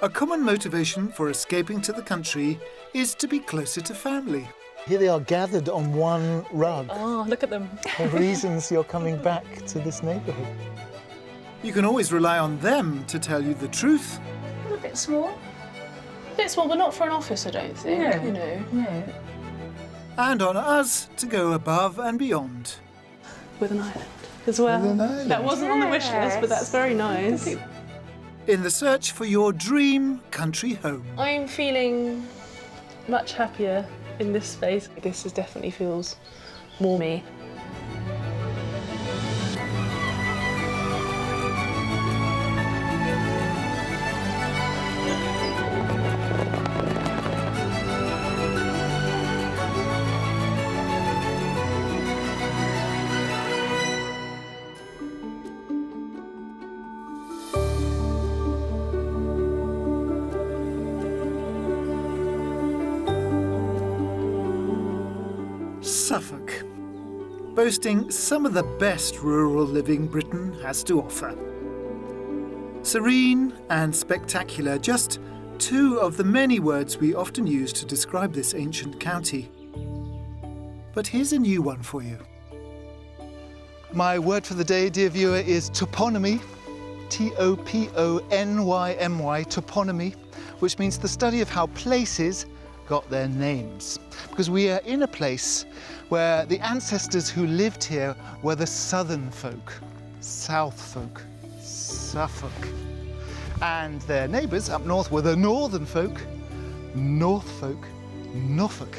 A common motivation for escaping to the country is to be closer to family. Here they are gathered on one rug. Oh, look at them. The reasons you're coming back to this neighbourhood. You can always rely on them to tell you the truth. A bit small. A bit small, but not for an office, I don't think. No. You know. No. And on us to go above and beyond. With an island as well. With an island. That wasn't on the wish list, but that's very nice. In the search for your dream country home. I'm feeling much happier in this space. This definitely feels more me. Suffolk, boasting some of the best rural living Britain has to offer. Serene and spectacular, just two of the many words we often use to describe this ancient county. But here's a new one for you. My word for the day, dear viewer, is toponymy. T-O-P-O-N-Y-M-Y, toponymy, which means the study of how places got their names. Because we are in a place where the ancestors who lived here were the southern folk, South folk, Suffolk. And their neighbours up north were the northern folk, North folk, Norfolk.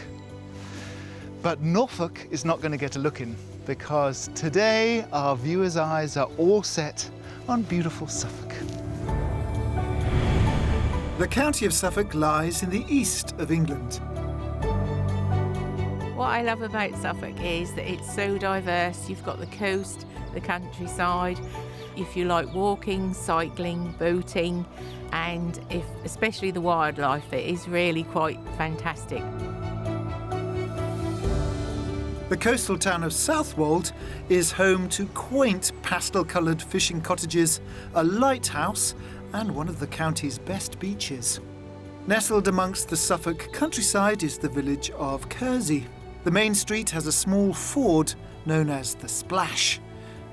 But Norfolk is not going to get a look in, because today our viewers' eyes are all set on beautiful Suffolk. The county of Suffolk lies in the east of England. What I love about Suffolk is that it's so diverse. You've got the coast, the countryside. If you like walking, cycling, boating, and especially the wildlife, it is really quite fantastic. The coastal town of Southwold is home to quaint pastel-coloured fishing cottages, a lighthouse, and one of the county's best beaches. Nestled amongst the Suffolk countryside is the village of Kersey. The main street has a small ford known as the Splash,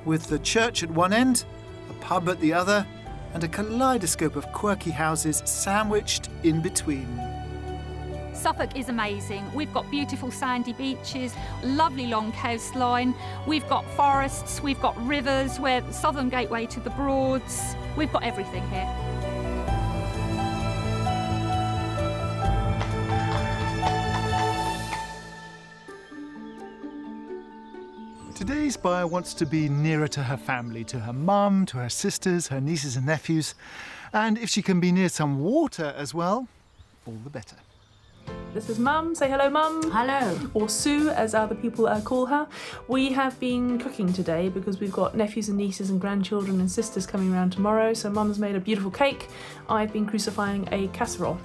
with the church at one end, a pub at the other, and a kaleidoscope of quirky houses sandwiched in between. Suffolk is amazing. We've got beautiful sandy beaches, lovely long coastline. We've got forests, we've got rivers, we're the southern gateway to the Broads. We've got everything here. Today's buyer wants to be nearer to her family, to her mum, to her sisters, her nieces and nephews. And if she can be near some water as well, all the better. This is Mum. Say hello, Mum. Hello. Or Sue, as other people call her. We have been cooking today because we've got nephews and nieces and grandchildren and sisters coming around tomorrow. So Mum's made a beautiful cake. I've been crucifying a casserole.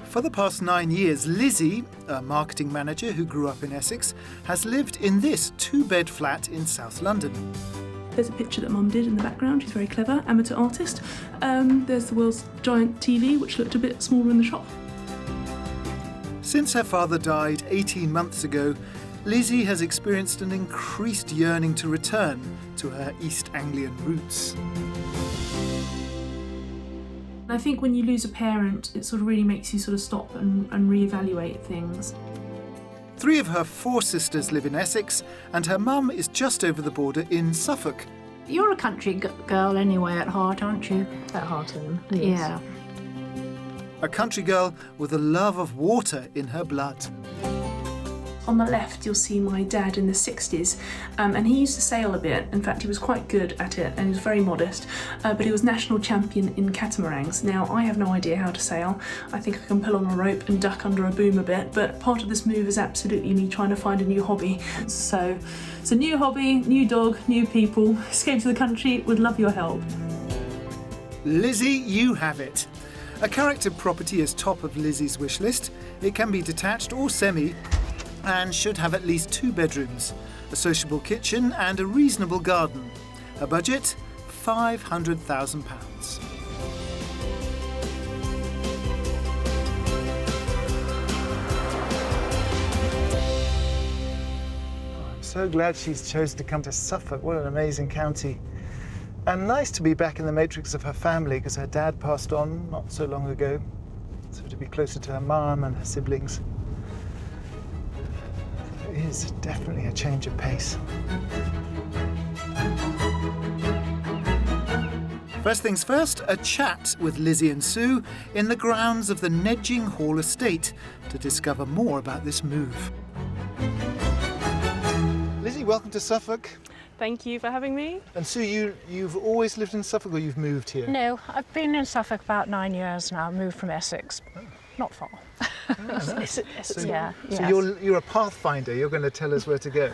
For the past 9 years, Lizzie, a marketing manager who grew up in Essex, has lived in this 2-bed flat in South London. There's a picture that Mum did in the background. She's very clever, amateur artist. There's the world's giant TV, which looked a bit smaller in the shop. Since her father died 18 months ago, Lizzie has experienced an increased yearning to return to her East Anglian roots. I think when you lose a parent, it sort of really makes you sort of stop and reevaluate things. 3 of her 4 sisters live in Essex, and her mum is just over the border in Suffolk. You're a country girl anyway at heart, aren't you? At heart, Ellen. Yeah. A country girl with a love of water in her blood. On the left, you'll see my dad in the 60s, and he used to sail a bit. In fact, he was quite good at it, and he was very modest, but he was national champion in catamarans. Now, I have no idea how to sail. I think I can pull on a rope and duck under a boom a bit, but part of this move is absolutely me trying to find a new hobby. So it's a new hobby, new dog, new people. Escape to the country, would love your help. Lizzie, you have it. A character property is top of Lizzie's wish list. It can be detached or semi, and should have at least 2 bedrooms, a sociable kitchen and a reasonable garden. Her budget, £500,000. so glad she's chosen to come to Suffolk. What an amazing county. And nice to be back in the matrix of her family, because her dad passed on not so long ago. So to be closer to her mum and her siblings. It is definitely a change of pace. First things first, a chat with Lizzie and Sue in the grounds of the Nedging Hall estate to discover more about this move. Lizzie, welcome to Suffolk. Thank you for having me. And Sue, you've always lived in Suffolk, or you've moved here? No, I've been in Suffolk about 9 years now. I moved from Essex. Not far. Essex, So, yeah. so you're a pathfinder. You're going to tell us where to go.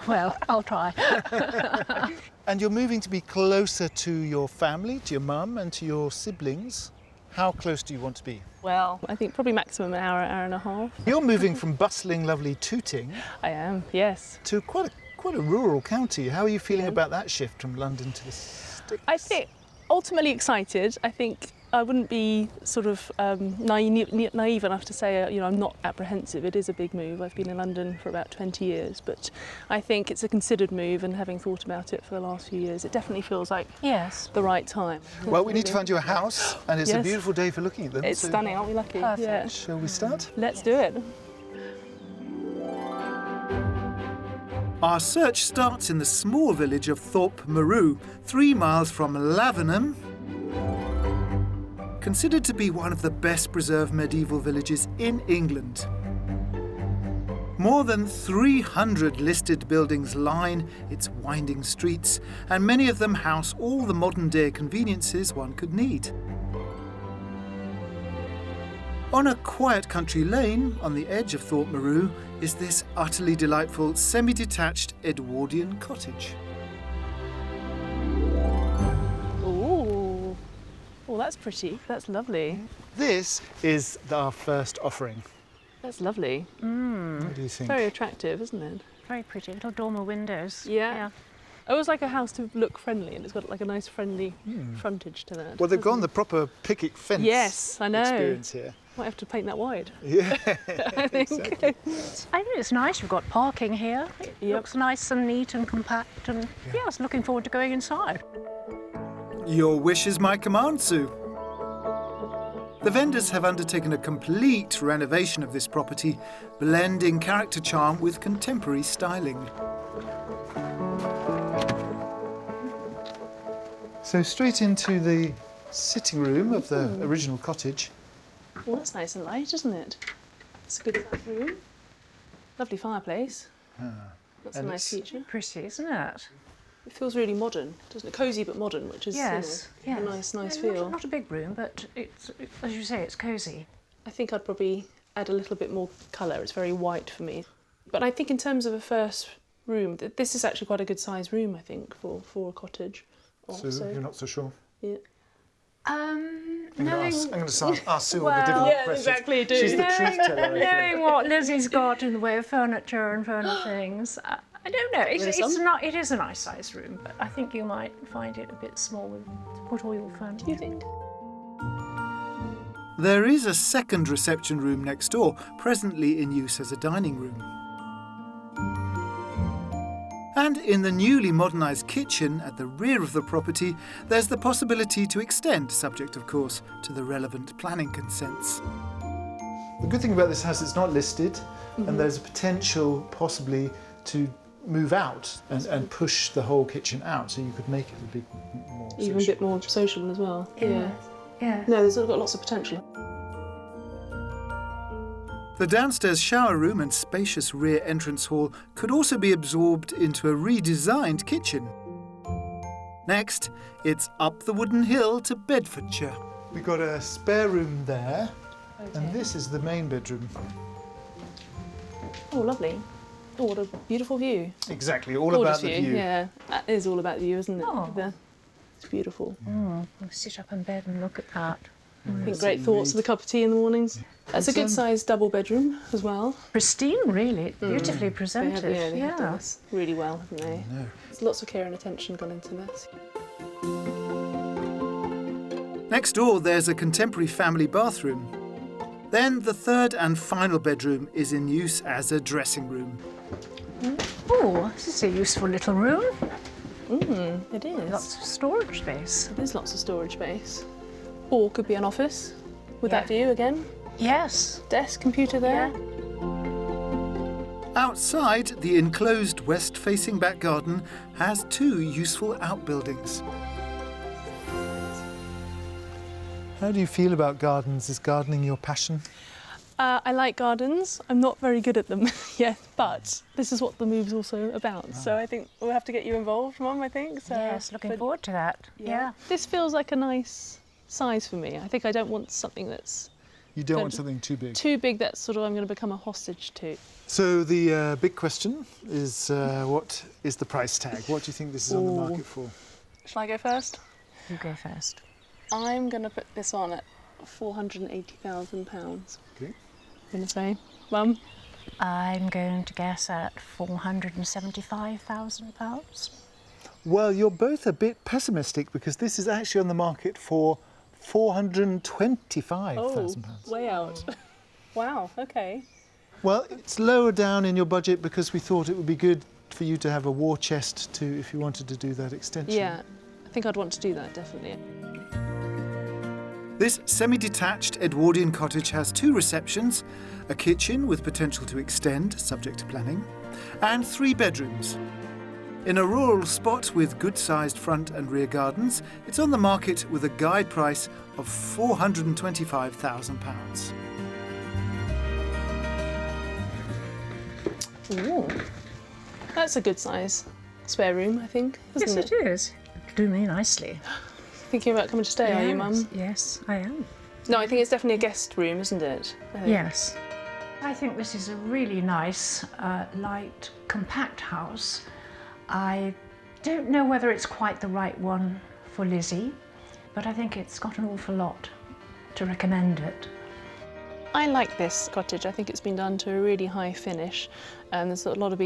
Well, I'll try. And you're moving to be closer to your family, to your mum and to your siblings. How close do you want to be? Well, I think probably maximum an hour, hour and a half. You're moving from bustling, lovely Tooting I am, yes. to quite a rural county. How are you feeling about that shift from London to the sticks? I think ultimately excited. I think I wouldn't be sort of naive enough to say, I'm not apprehensive. It is a big move. I've been in London for about 20 years, but I think it's a considered move, and having thought about it for the last few years, it definitely feels like Yes. the right time. Well, we need to find you a house, and it's a Yes. beautiful day for looking at them. It's so stunning, aren't we lucky? Perfect. Yeah. Shall we start? Let's do it. Our search starts in the small village of Thorpe Maru, 3 miles from Lavenham, considered to be one of the best preserved medieval villages in England. More than 300 listed buildings line its winding streets, and many of them house all the modern-day conveniences one could need. On a quiet country lane on the edge of Thorpe Maru is this utterly delightful semi-detached Edwardian cottage. Ooh. Oh, that's pretty. That's lovely. This is our first offering. That's lovely. What do you think? Very attractive, isn't it? Very pretty. Little dormer windows. Yeah. I always like a house to look friendly, and it's got like a nice friendly frontage to that. Well, they've hasn't gone it? the proper picket fence Yes, I know. experience here. Might have to paint that wide. Yeah, I think. exactly. I think it's nice. We've got parking here. It Yep. looks nice and neat and compact. And yeah, I was looking forward to going inside. Your wish is my command, Sue. The vendors have undertaken a complete renovation of this property, blending character charm with contemporary styling. So straight into the sitting room of the original cottage. Well, that's nice and light, isn't it? It's a good sized room. Lovely fireplace. That's a And nice it's- feature. Pretty, isn't it? It feels really modern, doesn't it? Cosy but modern, which is Yes. a yes. nice Yeah, feel. Not a big room, but as you say, it's cosy. I think I'd probably add a little bit more colour. It's very white for me. But I think in terms of a first room, this is actually quite a good sized room, I think, for a cottage. So you're not so sure? Yeah. I'm going to ask Sue all the Well, difficult yeah, questions. exactly, do. She's the truth teller, I think. Knowing what Lizzie's got in the way of furniture and furnishings, I don't know. It is a nice sized room, but I think you might find it a bit small to put all your furniture. Do you think? There is a second reception room next door, presently in use as a dining room. And in the newly modernised kitchen at the rear of the property, there's the possibility to extend, subject of course to the relevant planning consents. The good thing about this house, it's not listed, and there's a potential possibly to move out and push the whole kitchen out, so you could make it a bit more Even a social. bit more social as well. Yeah. Yeah. No, there's got lots of potential. The downstairs shower room and spacious rear entrance hall could also be absorbed into a redesigned kitchen. Next, it's up the wooden hill to Bedfordshire. We've got a spare room there, Okay. and this is the main bedroom. Oh, lovely. Oh, what a beautiful view. Exactly, all Gorgeous about the view. Yeah, that is all about the view, isn't it? Oh. It's beautiful. We'll sit up in bed and look at that. I think great thoughts with a cup of tea in the mornings. That's a good sized double bedroom as well. Pristine, really. Beautifully They presented. have, they have done this really well, haven't they? No. There's lots of care and attention gone into this. Next door, there's a contemporary family bathroom. Then the third and final bedroom is in use as a dressing room. Oh, this is a useful little room. It is. Lots of storage space. There's lots of storage space. Or could be an office with that Yeah. view again. Yes. Desk, computer there. Outside, the enclosed west-facing back garden has 2 useful outbuildings. How do you feel about gardens? Is gardening your passion? I like gardens. I'm not very good at them yet, but this is what the move's also about. So I think we'll have to get you involved, Mum, I think. So, Yes, looking forward to that. Yeah. This feels like a nice size for me. I think I don't want something that's You don't want something too big. too big that sort of I'm going to become a hostage to. So the big question is, what is the price tag? What do you think this is on the market for? Shall I go first? You go first. I'm going to put this on at £480,000. Okay. I'm going to say, Mum? I'm going to guess at £475,000. Well, you're both a bit pessimistic because this is actually on the market for £425,000. way out. Wow, okay. Well, it's lower down in your budget because we thought it would be good for you to have a war chest to, if you wanted to do that extension. Yeah, I think I'd want to do that, definitely. This semi-detached Edwardian cottage has 2 receptions, a kitchen with potential to extend, subject to planning, and 3 bedrooms. In a rural spot with good-sized front and rear gardens, it's on the market with a guide price of £425,000. Ooh. That's a good size spare room, I think, isn't Yes, it is. It'll do me nicely. Thinking about coming to stay, are you, Mum? Yes, I am. No, I think it's definitely a guest room, isn't it? I think. Yes. I think this is a really nice, light, compact house. I don't know whether it's quite the right one for Lizzie, but I think it's got an awful lot to recommend it. I like this cottage. I think it's been done to a really high finish. There's a lot of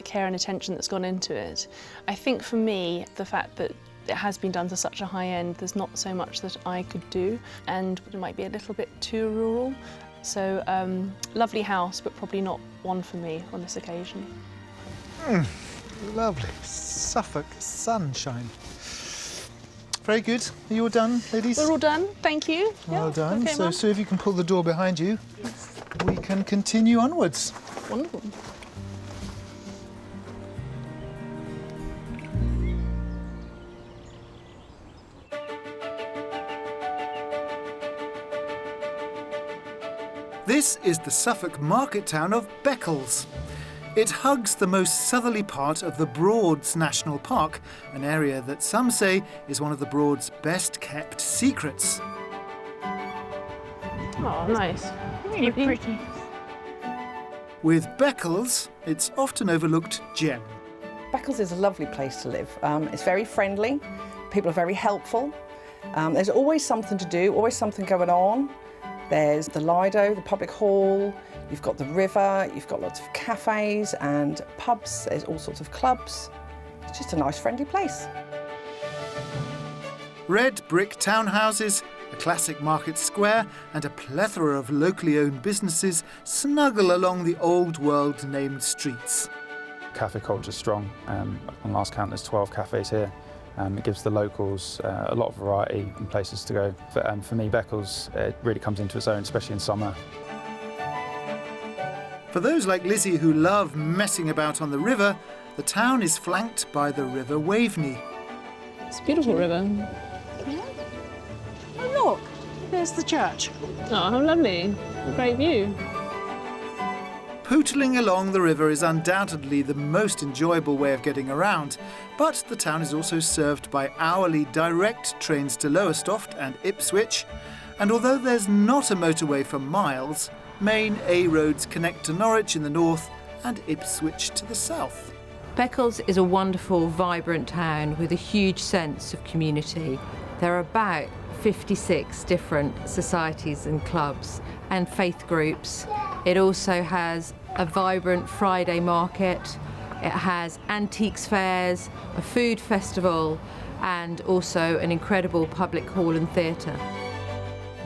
care and attention that's gone into it. I think for me, the fact that it has been done to such a high end, there's not so much that I could do, and it might be a little bit too rural. So, lovely house, but probably not one for me on this occasion. Lovely. Suffolk sunshine. Very good. Are you all done, ladies? We're all done, thank you. Well Yeah, done. okay, So, Mum. if you can pull the door behind you, we can continue onwards. Wonderful. This is the Suffolk market town of Beccles. It hugs the most southerly part of the Broads National Park, an area that some say is one of the Broads' best-kept secrets. Oh, nice. Really pretty. With Beccles, it's often overlooked gem. Beccles is a lovely place to live. It's very friendly, people are very helpful. There's always something to do, always something going on. There's the Lido, the public hall, you've got the river, you've got lots of cafes and pubs, there's all sorts of clubs. It's just a nice, friendly place. Red brick townhouses, a classic market square, and a plethora of locally owned businesses snuggle along the old world-named streets. Cafe culture's strong. On last count, there's 12 cafes here. It gives the locals a lot of variety and places to go. For me, Beccles, it really comes into its own, especially in summer. For those like Lizzie who love messing about on the river, the town is flanked by the River Waveney. It's a beautiful river. Oh, look, there's the church. Oh, how lovely. A great view. Pootling along the river is undoubtedly the most enjoyable way of getting around, but the town is also served by hourly direct trains to Lowestoft and Ipswich, and although there's not a motorway for miles, main A roads connect to Norwich in the north and Ipswich to the south. Beccles is a wonderful, vibrant town with a huge sense of community. There are about 56 different societies and clubs and faith groups. It also has a vibrant Friday market. It has antiques fairs, a food festival, and also an incredible public hall and theatre.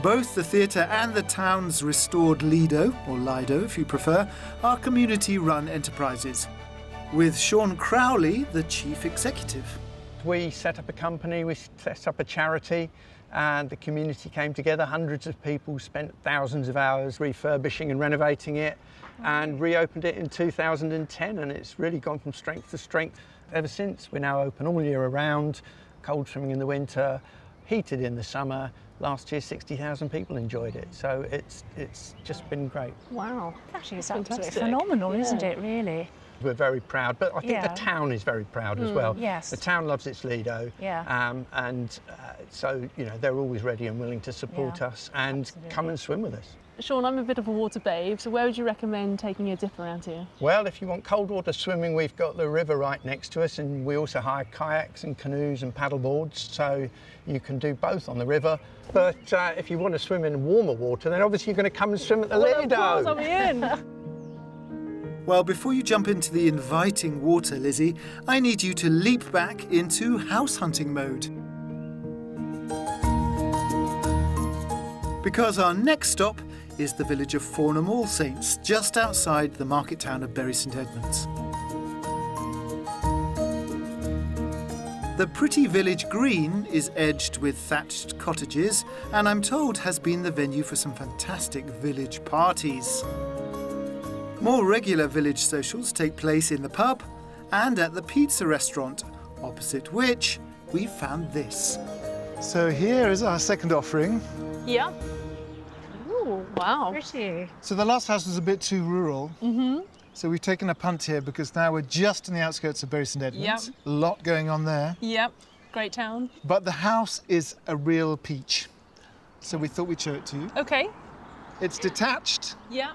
Both the theatre and the town's restored Lido, or Lido if you prefer, are community-run enterprises. with Sean Crowley, the chief executive. We set up a company, we set up a charity, and the community came together. Hundreds of people spent thousands of hours refurbishing and renovating it, and reopened it in 2010, and it's really gone from strength to strength ever since. We're now open all year round, cold swimming in the winter, heated in the summer. Last year 60,000 people enjoyed it, so it's just been great. Wow. Actually, it's absolutely Fantastic. phenomenal, Yeah. isn't it, really? We're very proud, but I think Yeah. the town is very proud as well. Yes. The town loves its Lido, Yeah. so they're always ready and willing to support Yeah, us and absolutely. come and swim with us. Sean, I'm a bit of a water babe, so where would you recommend taking a dip around here? Well, if you want cold water swimming, we've got the river right next to us, and we also hire kayaks and canoes and paddle boards, so you can do both on the river. But if you want to swim in warmer water, then obviously you're going to come and swim at the Well, Lido. of course, I'll be in. Well, before you jump into the inviting water, Lizzie, I need you to leap back into house hunting mode. Because our next stop is the village of Farnham All Saints, just outside the market town of Bury St Edmunds. The pretty village green is edged with thatched cottages, and I'm told has been the venue for some fantastic village parties. More regular village socials take place in the pub and at the pizza restaurant, opposite which we found this. So here is our second offering. Yeah. Ooh, wow. Pretty. So the last house was a bit too rural. So we've taken a punt here because now we're just in the outskirts of Bury St Edmunds. Yep. A lot going on there. Yep. Great town. But the house is a real peach. So we thought we'd show it to you. Okay. It's detached. Yeah.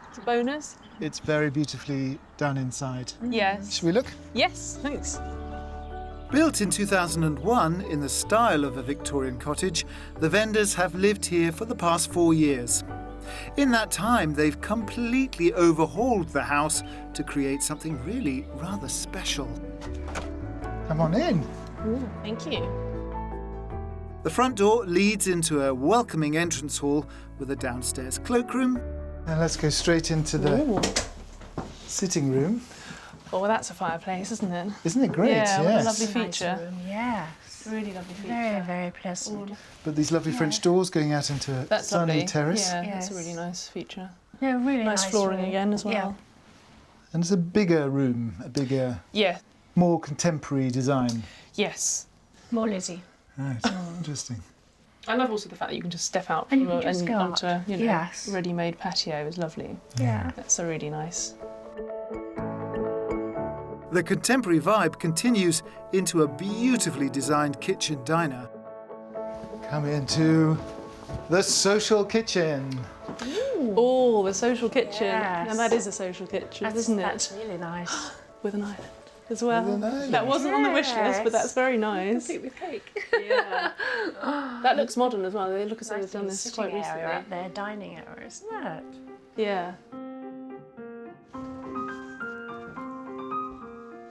It's a bonus. It's very beautifully done inside. Yes. Should we look? Yes, thanks. Built in 2001 in the style of a Victorian cottage, the vendors have lived here for the past 4 years. In that time, they've completely overhauled the house to create something really rather special. Come on in. Ooh, thank you. The front door leads into a welcoming entrance hall with a downstairs cloakroom. Now let's go straight into the Ooh. sitting room. Oh, well, that's a fireplace, isn't it? Isn't it great? Yeah, what a lovely Nice feature. room, yes. Really lovely feature. Very, very pleasant. But these lovely French doors going out into a That's sunny lovely. terrace. Yeah, Yes. that's a really nice feature. No, really Nice flooring room. again as well. Yeah. And it's a bigger room, a bigger, Yeah. more contemporary design. Yes. More Lizzie. Right, interesting. I love also the fact that you can just step out And you from can just go onto up. a Yes. ready-made patio is lovely. Yeah. That's so really nice. The contemporary vibe continues into a beautifully designed kitchen diner. Come into the social kitchen. Oh, the social kitchen. Yes. And that is a social kitchen, isn't it? That's really nice. With an island as well. With an island. That wasn't on the wish list, but that's very nice. Complete with cake. Yeah. That looks modern as well. They look as though they've done Nice this little quite sitting area recently. up there, dining area, isn't it? Yeah.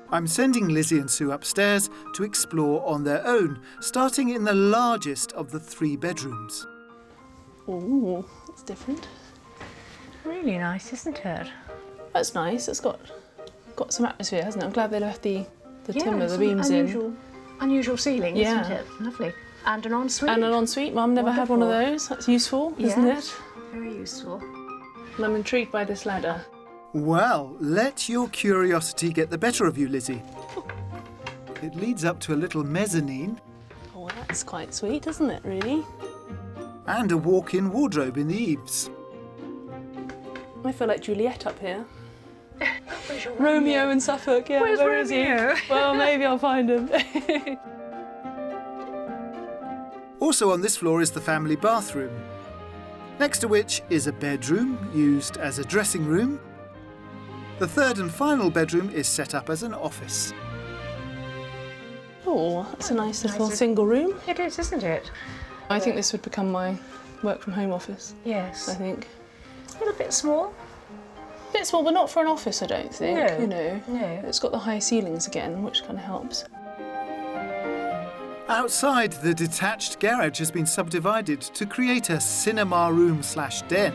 I'm sending Lizzie and Sue upstairs to explore on their own, starting in the largest of the 3 bedrooms. Oh, that's different. Really nice, isn't it? That's nice. It's got some atmosphere, hasn't it? I'm glad they left the timber, it's the beams unusual, in. Unusual ceiling, Yeah. isn't it? Lovely. And an ensuite. And an ensuite. Mum never had one of Wonderful. those. That's useful, isn't Yes. it? Very useful. And I'm intrigued by this ladder. Well, let your curiosity get the better of you, Lizzie. It leads up to a little mezzanine Oh, that's quite sweet, isn't it, really? and a walk-in wardrobe in the eaves. I feel like Juliet up here. Romeo in Suffolk, yeah. Where's where is Romeo? he? Well, maybe I'll find him. Also on this floor is the family bathroom, next to which is a bedroom used as a dressing room. The third and final bedroom is set up as an office. Oh, that's a nice little Nice. single room. It is, isn't it? I think this would become my work from home office, Yes. I think. A little bit small. Bit small, but not for an office, I don't think, No. you know. No. It's got the high ceilings again, which kind of helps. Outside, the detached garage has been subdivided to create a cinema room/den.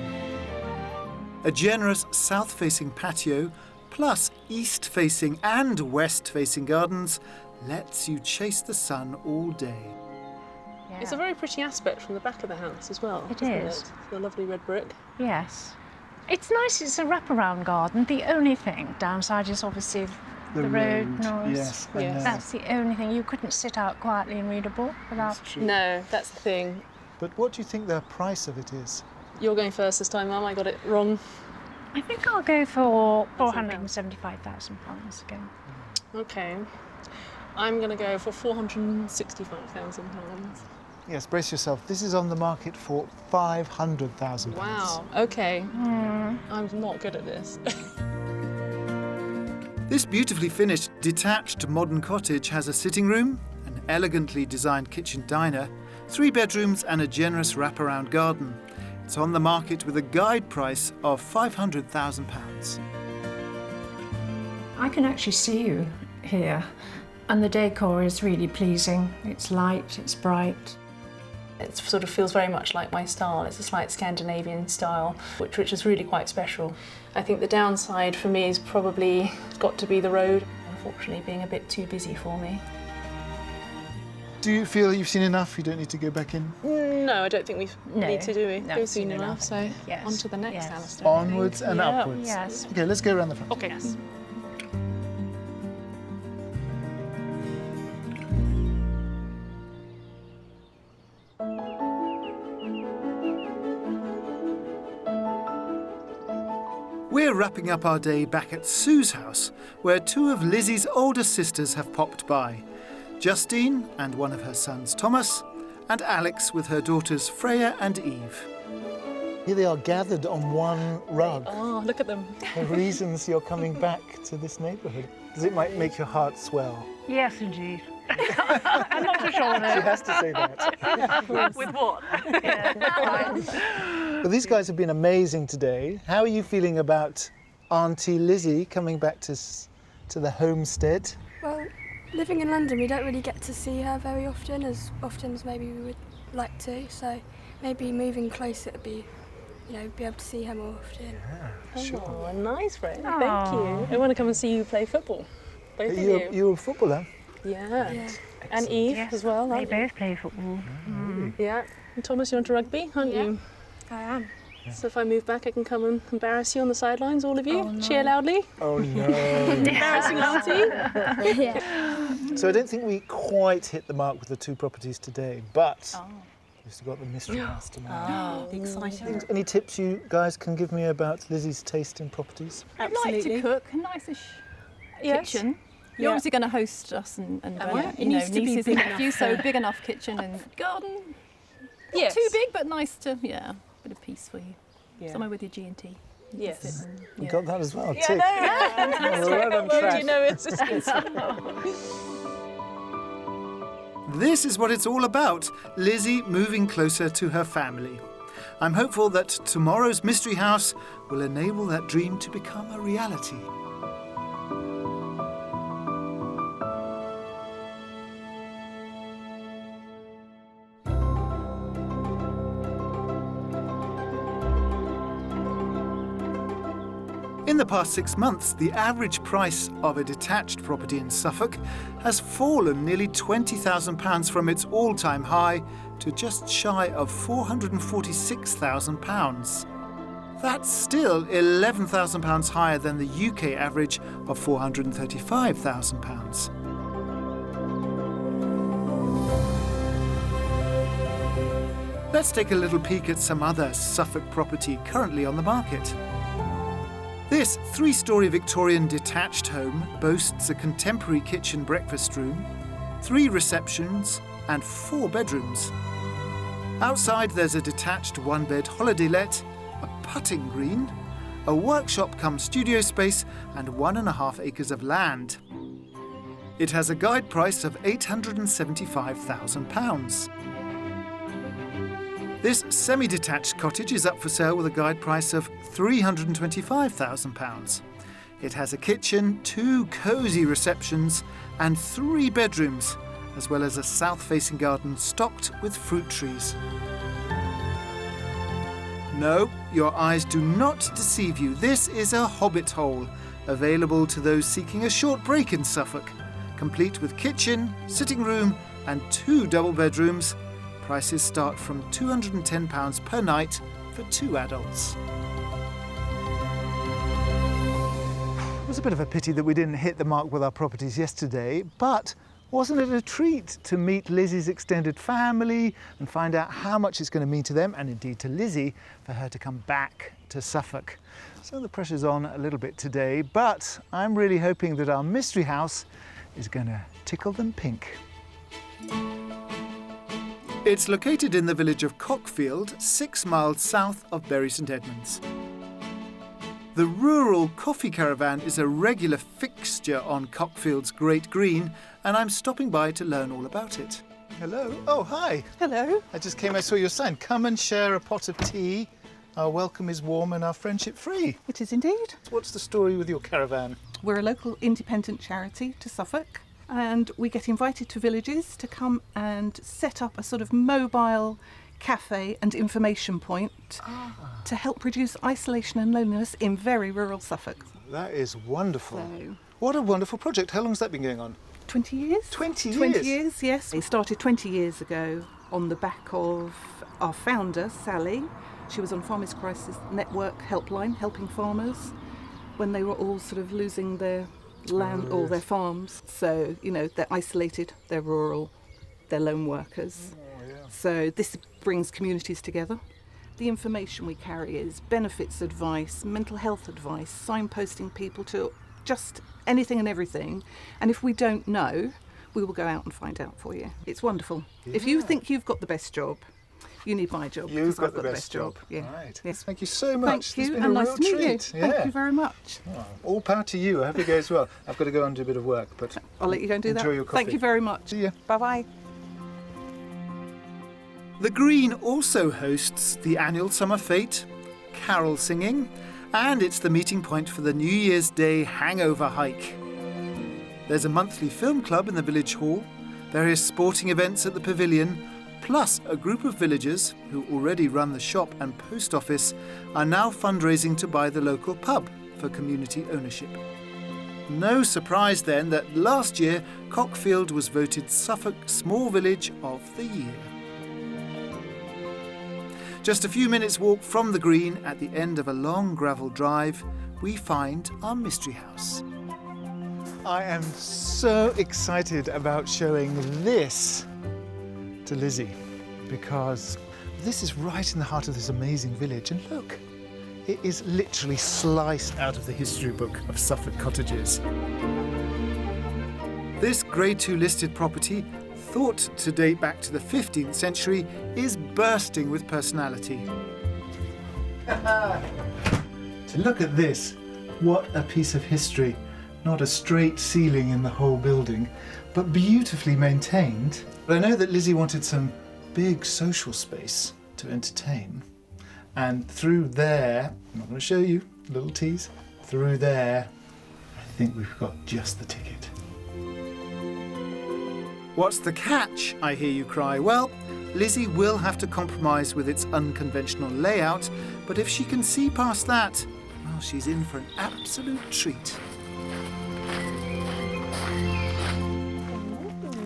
A generous south-facing patio plus east-facing and west-facing gardens lets you chase the sun all day. It's a very pretty aspect from the back of the house as well. It isn't is. it? The lovely red brick. Yes. It's nice, it's a wraparound garden. The only thing downside is obviously the road noise. Yes, I Yes. know. That's the only thing. You couldn't sit out quietly and read a book without... No, that's the thing. But what do you think the price of it is? You're going first this time, Mum. I got it wrong. I think I'll go for £475,000 again. Okay. I'm going to go for £465,000. Yes, brace yourself. This is on the market for £500,000. Wow. Okay. I'm not good at this. This beautifully finished, detached modern cottage has a sitting room, an elegantly designed kitchen diner, 3 bedrooms and a generous wraparound garden. It's on the market with a guide price of £500,000. I can actually see you here, and the decor is really pleasing. It's light, it's bright. It sort of feels very much like my style. It's a slight Scandinavian style, which is really quite special. I think the downside for me is probably got to be the road, unfortunately being a bit too busy for me. Do you feel you've seen enough? You don't need to go back in? No, I don't think we need to, do we? No, We've seen seen enough, enough. so Yes. on to the next, Yes. Alistair. Onwards and Yeah. upwards. Yes. Okay, let's go around the front. Okay. Yes. We're wrapping up our day back at Sue's house, where 2 of Lizzie's older sisters have popped by. Justine and one of her sons, Thomas, and Alex with her daughters Freya and Eve. Here they are gathered on one rug. Oh, look at them. The reasons you're coming back to this neighbourhood. Does it might make your heart swell? Yes, indeed. I'm not so sure She though. has to say that. With what? Well, these guys have been amazing today. How are you feeling about Auntie Lizzie coming back to the homestead? Well, living in London, we don't really get to see her very often as maybe we would like to. So maybe moving closer to be able to see her more often. Oh, nice, Fred. Aw. Thank you. I want to come and see you play football. Both of you. You're a footballer? Yeah. Yeah. And Eve Yes, as well, they aren't you? both play football. Yeah. And Thomas, you're into rugby, aren't you? I am. So if I move back, I can come and embarrass you on the sidelines, all of you. Oh, no. Cheer loudly. Oh no. Embarrassing auntie. Yeah. So I don't think we quite hit the mark with the 2 properties today, but we've still got the mystery house tomorrow. Exciting. Any tips you guys can give me about Lizzie's taste in properties? I'd like to cook a nice-ish kitchen. You're Yeah. obviously going to host us and It needs to be nieces big and nephews, so big enough kitchen and garden. Not Yes. too big, but nice to, bit of peace for you. Yeah. Somewhere with your G&T. Yes. You got that as well, Yeah, tick. no. We're right on Well, track. you know it's This is what it's all about, Lizzie moving closer to her family. I'm hopeful that tomorrow's mystery house will enable that dream to become a reality. In the past 6 months, the average price of a detached property in Suffolk has fallen nearly £20,000 from its all-time high to just shy of £446,000. That's still £11,000 higher than the UK average of £435,000. Let's take a little peek at some other Suffolk property currently on the market. This 3-storey Victorian detached home boasts a contemporary kitchen breakfast room, 3 receptions and 4 bedrooms. Outside there's a detached 1-bed holiday let, a putting green, a workshop cum studio space and 1.5 acres of land. It has a guide price of £875,000. This semi-detached cottage is up for sale with a guide price of £325,000. It has a kitchen, 2 cosy receptions and 3 bedrooms, as well as a south-facing garden stocked with fruit trees. No, your eyes do not deceive you. This is a hobbit hole, available to those seeking a short break in Suffolk, complete with kitchen, sitting room and 2 double bedrooms. Prices start from £210 per night for 2 adults. It was a bit of a pity that we didn't hit the mark with our properties yesterday, but wasn't it a treat to meet Lizzie's extended family and find out how much it's going to mean to them, and indeed to Lizzie, for her to come back to Suffolk? So the pressure's on a little bit today, but I'm really hoping that our mystery house is going to tickle them pink. It's located in the village of Cockfield, 6 miles south of Bury St Edmunds. The rural coffee caravan is a regular fixture on Cockfield's Great Green, and I'm stopping by to learn all about it. Hello. Oh, hi. Hello. I just came, I saw your sign. Come and share a pot of tea. Our welcome is warm and our friendship free. It is indeed. What's the story with your caravan? We're a local independent charity to Suffolk, and we get invited to villages to come and set up a sort of mobile cafe and information point to help reduce isolation and loneliness in very rural Suffolk. That is wonderful. So, what a wonderful project. How long has that been going on? 20 years. 20 years? 20 years, yes. It started 20 years ago on the back of our founder, Sally. She was on Farmers Crisis Network helpline, helping farmers when they were all sort of losing their land or their farms. So, you know, they're isolated, they're rural, they're lone workers. So this brings communities together. The information we carry is benefits advice, mental health advice, signposting people to just anything and everything. And if we don't know, we will go out and find out for you. It's wonderful. Yeah. If you think you've got the best job, you need my job. You've got I've the best job. Yeah. Right. Yes. Thank you so much. Thank you, It's been and a nice real to meet treat. you. Yeah. Thank you very much. Oh, all power to you. I hope it goes well. I've got to go and do a bit of work, but I'll let you go and do that. enjoy your coffee. Thank you very much. See ya. Bye-bye. The Green also hosts the annual summer fete, carol singing, and it's the meeting point for the New Year's Day hangover hike. There's a monthly film club in the village hall, various sporting events at the pavilion, plus a group of villagers who already run the shop and post office are now fundraising to buy the local pub for community ownership. No surprise then that last year Cockfield was voted Suffolk Small Village of the Year. Just a few minutes' walk from the Green, at the end of a long gravel drive, we find our mystery house. I am so excited about showing this to Lizzie, because this is right in the heart of this amazing village, and look, it is literally sliced out of the history book of Suffolk cottages. This Grade 2 listed property, thought to date back to the 15th century, is bursting with personality. To look at this, what a piece of history. Not a straight ceiling in the whole building, but beautifully maintained. But I know that Lizzie wanted some big social space to entertain. And through there, I'm not going to show you, little tease, through there, I think we've got just the ticket. What's the catch, I hear you cry? Well, Lizzie will have to compromise with its unconventional layout, but if she can see past that, well, she's in for an absolute treat.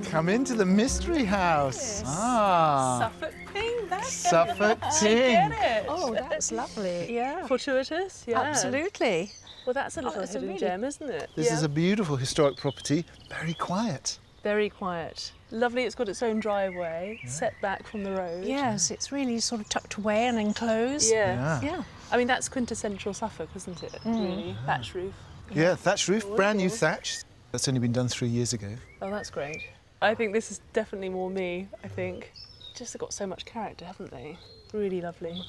Come into the mystery house. Ah, Suffolk pink, that's Suffolk I pink. get it. Oh, that's lovely. Yeah. Fortuitous, yeah. Absolutely. Well, that's a little it's a hidden really- gem, isn't it? This is a beautiful historic property, very quiet. Very quiet. Lovely, it's got its own driveway, set back from the road. Yes, it's really sort of tucked away and enclosed. Yeah. Yeah. I mean, that's quintessential Suffolk, isn't it? Really? Thatch roof. Yeah, thatch roof, brand new thatch. That's only been done 3 years ago. Oh, that's great. I think this is definitely more me, I think. Just got so much character, haven't they? Really lovely.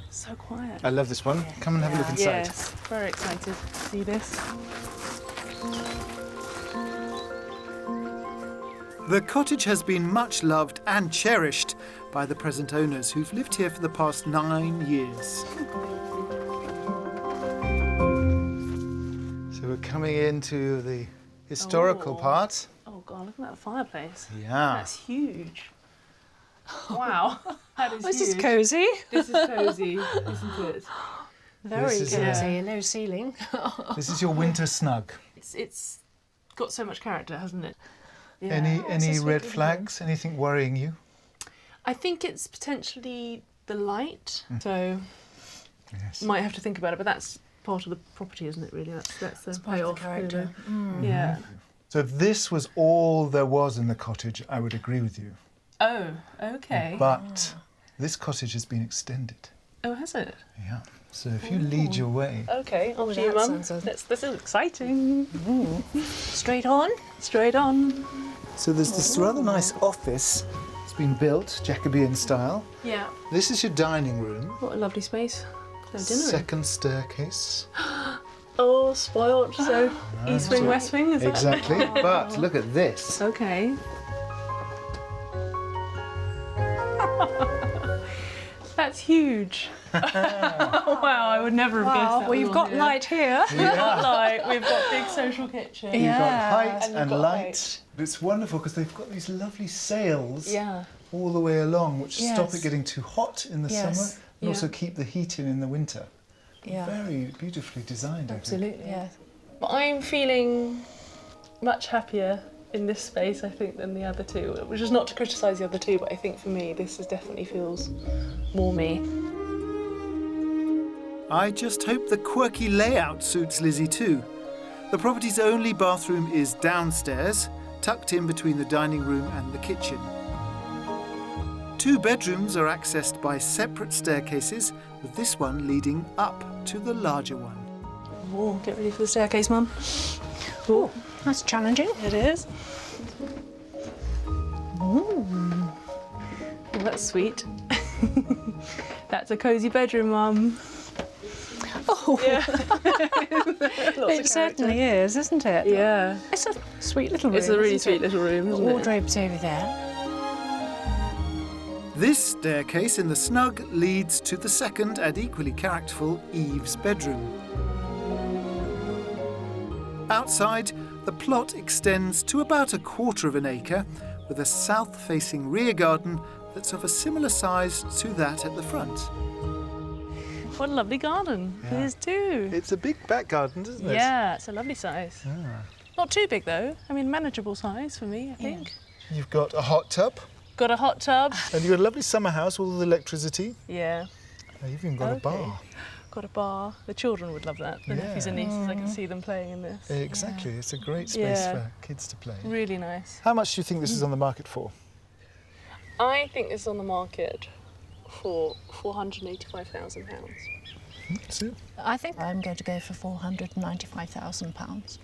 So quiet. I love this one. Come and have a look inside. Yes, very excited to see this. The cottage has been much loved and cherished by the present owners, who've lived here for the past 9 years. So we're coming into the historical part. Oh God, look at that fireplace. Yeah. That's huge. Wow, that is This huge. is cosy. This is cosy, isn't it? Very This is cozy, no ceiling. This is your winter snug. It's got so much character, hasn't it? Yeah. Any red flags? Anything worrying you? I think it's potentially the light, so Yes. might have to think about it. But that's part of the property, isn't it? Really, that's the payoff. character. Yeah. So if this was all there was in the cottage, I would agree with you. Oh, okay. But this cottage has been extended. Oh, has it? Yeah. So if you lead your way. Okay, Oh, off to you, that Mum. sounds This is exciting. Straight on. Straight on. So there's this rather nice office. It's been built Jacobean style. Yeah. This is your dining room. What a lovely space. No dinner room. Second staircase. Oh, spoilt. So east wing, so- west wing, is that? Exactly. But look at this. Okay. That's huge. Wow, I would never have guessed that. Well, you've was got on here. light here. We've got light. We've got big social kitchen. You've got height And you've and got light. height. But it's wonderful because they've got these lovely sails Yeah. all the way along, which stop Yes. it getting too hot in the Yes. summer and Yeah. also keep the heat in the winter. Yeah. Very beautifully designed, I think. Absolutely. Yeah. But I'm feeling much happier in this space, I think, than the other two. Which is not to criticise the other two, but I think for me, this definitely feels more me. I just hope the quirky layout suits Lizzie too. The property's only bathroom is downstairs, tucked in between the dining room and the kitchen. 2 bedrooms are accessed by separate staircases, with this one leading up to the larger one. Oh, get ready for the staircase, Mum. Oh, that's challenging. It is. Ooh. Oh, that's sweet. That's a cosy bedroom, Mum. Oh, Yeah. it certainly is, isn't it? Yeah. It's a sweet little room. It's a really isn't sweet it? little room, isn't it? Wardrobe's over there. This staircase in the snug leads to the second and equally characterful Eve's bedroom. Outside, the plot extends to about 1/4 of an acre, with a south-facing rear garden that's of a similar size to that at the front. What a lovely garden. Yeah. It is too. It's a big back garden, isn't it? Yeah, it's a lovely size. Ah. Not too big though. I mean, manageable size for me, I think. You've got a hot tub, Got a hot tub. and you've got a lovely summer house with all the electricity. Yeah. And you've even got a Okay. bar. Got a bar. The children would love that. The nephews and nieces, I can see them playing in this. Exactly. It's a great space Yeah. for kids to play. Really nice. How much do you think this is on the market for? I think this is on the market for £485,000. Sue? I think I'm going to go for £495,000.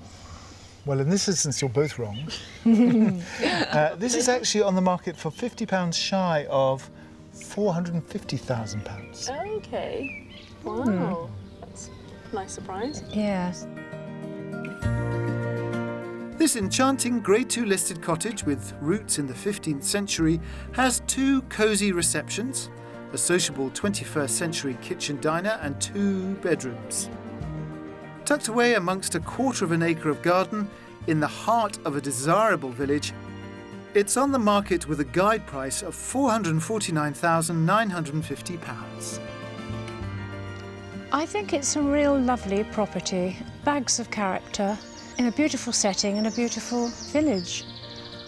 Well, in this instance, you're both wrong. This is actually on the market for £50 shy of £450,000. Okay. Wow. That's a nice surprise. Yes. This enchanting Grade 2 listed cottage with roots in the 15th century has 2 cosy receptions, a sociable 21st century kitchen diner and 2 bedrooms. Tucked away amongst 1/4 of an acre of garden in the heart of a desirable village, it's on the market with a guide price of £449,950. I think it's a real lovely property, bags of character, in a beautiful setting in a beautiful village.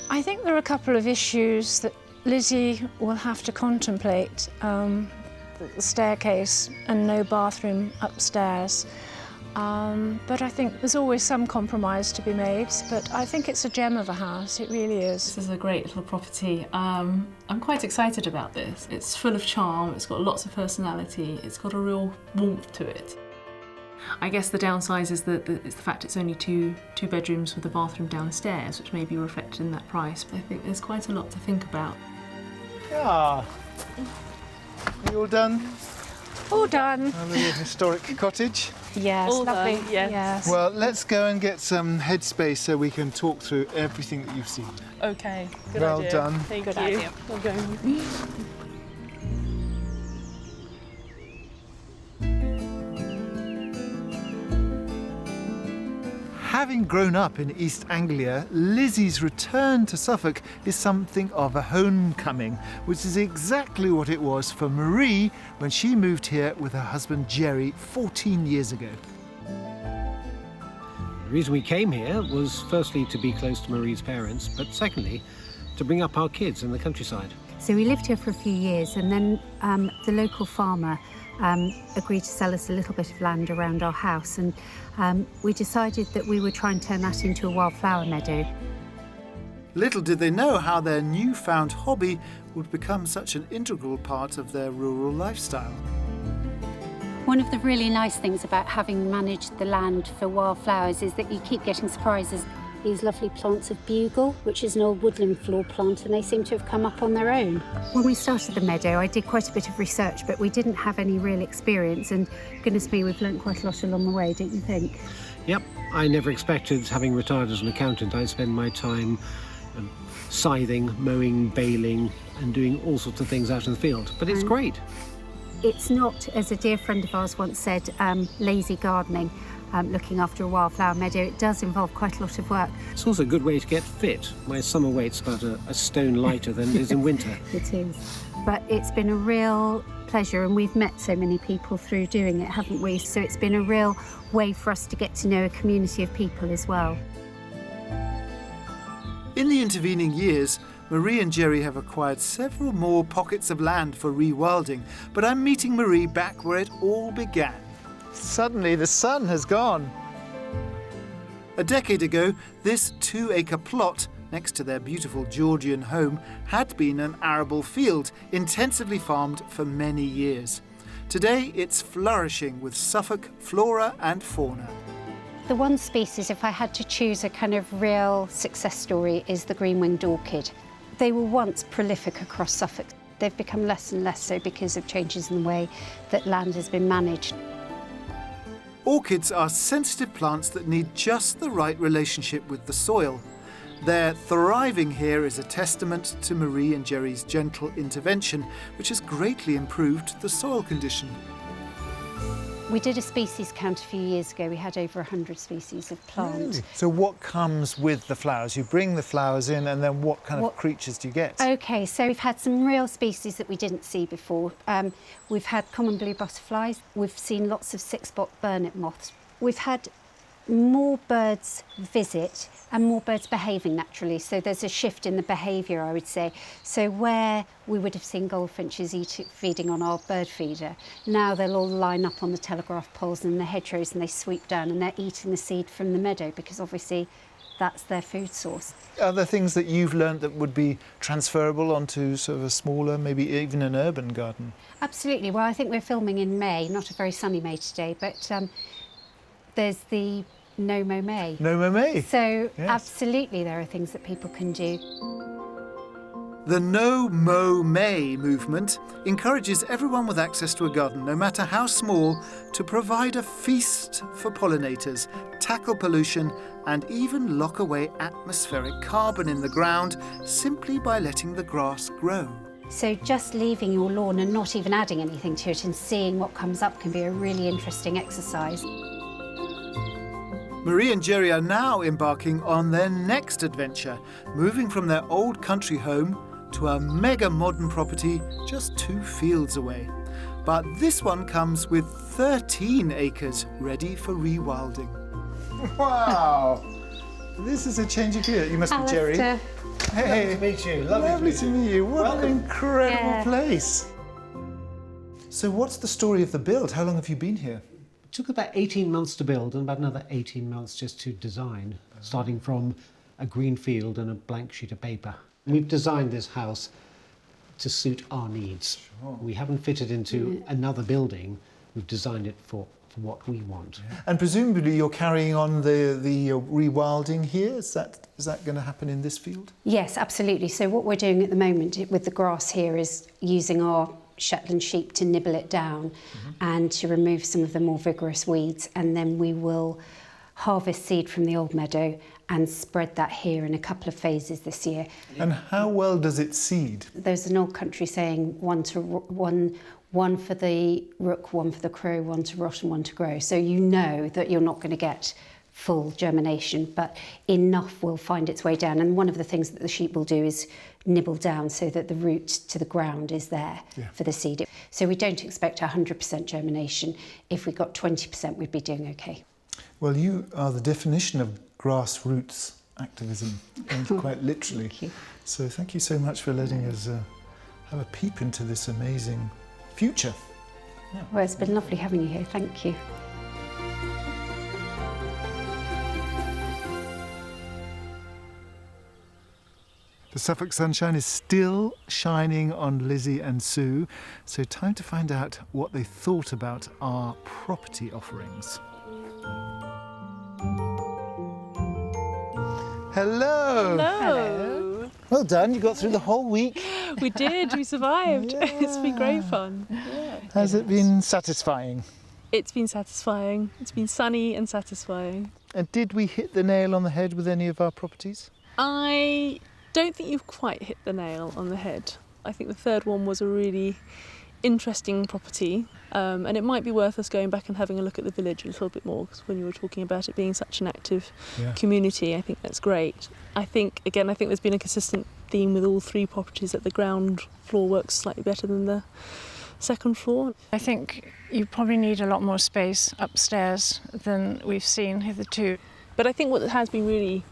I think there are a couple of issues that Lizzie will have to contemplate. The staircase and no bathroom upstairs. But I think there's always some compromise to be made, but I think it's a gem of a house, it really is. This is a great little property. I'm quite excited about this. It's full of charm, it's got lots of personality, it's got a real warmth to it. I guess the downside is the fact it's only two bedrooms with a bathroom downstairs, which may be reflected in that price, but I think there's quite a lot to think about. Ah. Are you all done? All done. A little historic cottage. Yes, All lovely. done, yes. Well, let's go and get some headspace so we can talk through everything that you've seen. Okay, good Well idea. done. Thank Good you. idea. Okay. Having grown up in East Anglia, Lizzie's return to Suffolk is something of a homecoming, which is exactly what it was for Marie when she moved here with her husband Jerry 14 years ago. The reason we came here was firstly to be close to Marie's parents, but secondly to bring up our kids in the countryside. So we lived here for a few years, and then the local farmer agreed to sell us a little bit of land around our house, and we decided that we would try and turn that into a wildflower meadow. Little did they know how their newfound hobby would become such an integral part of their rural lifestyle. One of the really nice things about having managed the land for wildflowers is that you keep getting surprises. These lovely plants of bugle, which is an old woodland floor plant, and they seem to have come up on their own. When we started the meadow, I did quite a bit of research, but we didn't have any real experience, and goodness me, we've learnt quite a lot along the way, don't you think? Yep, I never expected, having retired as an accountant, I'd spend my time scything, mowing, baling, and doing all sorts of things out in the field. But it's great. It's not, as a dear friend of ours once said, lazy gardening. Looking after a wildflower meadow, it does involve quite a lot of work. It's also a good way to get fit. My summer weight's about a stone lighter than it is in winter. It is. But it's been a real pleasure, and we've met so many people through doing it, haven't we? So it's been a real way for us to get to know a community of people as well. In the intervening years, Marie and Jerry have acquired several more pockets of land for rewilding, but I'm meeting Marie back where it all began. Suddenly the sun has gone. A decade ago, this 2-acre plot next to their beautiful Georgian home had been an arable field, intensively farmed for many years. Today, it's flourishing with Suffolk flora and fauna. The one species, if I had to choose a kind of real success story, is the green-winged orchid. They were once prolific across Suffolk. They've become less and less so because of changes in the way that land has been managed. Orchids are sensitive plants that need just the right relationship with the soil. Their thriving here is a testament to Marie and Jerry's gentle intervention, which has greatly improved the soil condition. We did a species count a few years ago. We had over 100 species of plant. Really? So what comes with the flowers? You bring the flowers in, and then what kind of creatures do you get? OK, so we've had some real species that we didn't see before. We've had common blue butterflies. We've seen lots of six-spot burnet moths. We've had more birds visit and more birds behaving naturally. So there's a shift in the behaviour, I would say. So where we would have seen goldfinches feeding on our bird feeder, now they'll all line up on the telegraph poles and the hedgerows, and they sweep down and they're eating the seed from the meadow, because obviously that's their food source. Are there things that you've learnt that would be transferable onto sort of a smaller, maybe even an urban garden? Absolutely. Well, I think we're filming in May, not a very sunny May today, but there's the No Mow May. No Mow May. So yes. Absolutely there are things that people can do. The No Mow May movement encourages everyone with access to a garden, no matter how small, to provide a feast for pollinators, tackle pollution, and even lock away atmospheric carbon in the ground simply by letting the grass grow. So just leaving your lawn and not even adding anything to it and seeing what comes up can be a really interesting exercise. Marie and Jerry are now embarking on their next adventure, moving from their old country home to a mega modern property just 2 fields away. But this one comes with 13 acres ready for rewilding. Wow! This is a change of gear. You must be Jerry. Alistair. Hey, Lovely to meet you. lovely to meet you. What Welcome. an incredible Yeah. place. So what's the story of the build? How long have you been here? It took about 18 months to build and about another 18 months just to design, starting from a green field and a blank sheet of paper. We've designed this house to suit our needs. Sure. We haven't fitted into another building. We've designed it for what we want. And presumably you're carrying on the rewilding here. Is that going to happen in this field? Yes, absolutely. So what we're doing at the moment with the grass here is using our Shetland sheep to nibble it down and to remove some of the more vigorous weeds, and then we will harvest seed from the old meadow and spread that here in a couple of phases this year. And how well does it seed? There's an old country saying one for the rook, one for the crow, one to rot and one to grow. So you know that you're not going to get full germination, but enough will find its way down. And one of the things that the sheep will do is nibble down so that the root to the ground is there for the seed. So we don't expect 100% germination. If we got 20%, we'd be doing okay. Well, you are the definition of grassroots activism, quite literally. Thank you. So thank you so much for letting us have a peep into this amazing future. Well, it's been lovely having you here. Thank you. The Suffolk sunshine is still shining on Lizzie and Sue, so time to find out what they thought about our property offerings. Hello! Hello! Well done, you got through the whole week. We did, we survived. It's been great fun. Has it been satisfying? It's been satisfying. It's been sunny and satisfying. And did we hit the nail on the head with any of our properties? I don't think you've quite hit the nail on the head. I think the third one was a really interesting property, and it might be worth us going back and having a look at the village a little bit more, because when you were talking about it being such an active community, I think that's great. I think there's been a consistent theme with all three properties that the ground floor works slightly better than the second floor. I think you probably need a lot more space upstairs than we've seen hitherto. But I think what has been really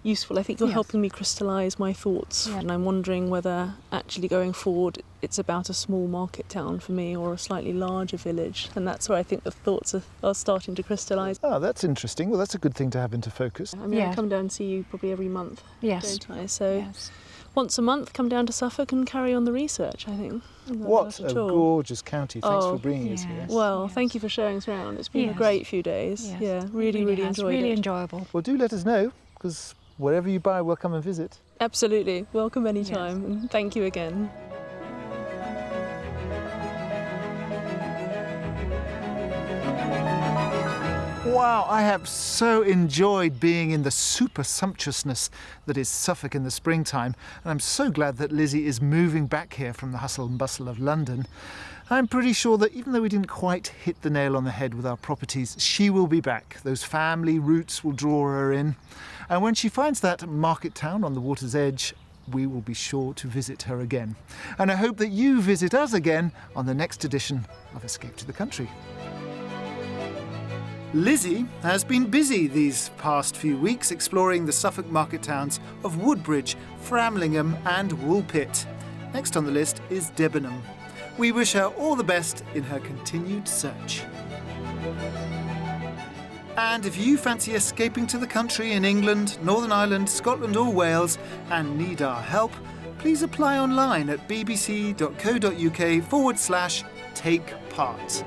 useful, I think you're helping me crystallise my thoughts, and I'm wondering whether actually going forward it's about a small market town for me or a slightly larger village, and that's where I think the thoughts are starting to crystallise. Oh, that's interesting. Well, that's a good thing to have into focus. I mean, I come down and see you probably every month, don't I? So once a month, come down to Suffolk and carry on the research, I think. What a gorgeous county. Thanks for bringing us here. Well, thank you for showing us around. It's been a great few days. Yeah, really enjoyed it. Really enjoyable. Well, do let us know, because wherever you buy, we'll come and visit. Absolutely. Welcome anytime. And thank you again. Wow, I have so enjoyed being in the super sumptuousness that is Suffolk in the springtime, and I'm so glad that Lizzie is moving back here from the hustle and bustle of London. I'm pretty sure that even though we didn't quite hit the nail on the head with our properties, she will be back. Those family roots will draw her in. And when she finds that market town on the water's edge, we will be sure to visit her again. And I hope that you visit us again on the next edition of Escape to the Country. Lizzie has been busy these past few weeks exploring the Suffolk market towns of Woodbridge, Framlingham and Woolpit. Next on the list is Debenham. We wish her all the best in her continued search. And if you fancy escaping to the country in England, Northern Ireland, Scotland or Wales and need our help, please apply online at bbc.co.uk/take part.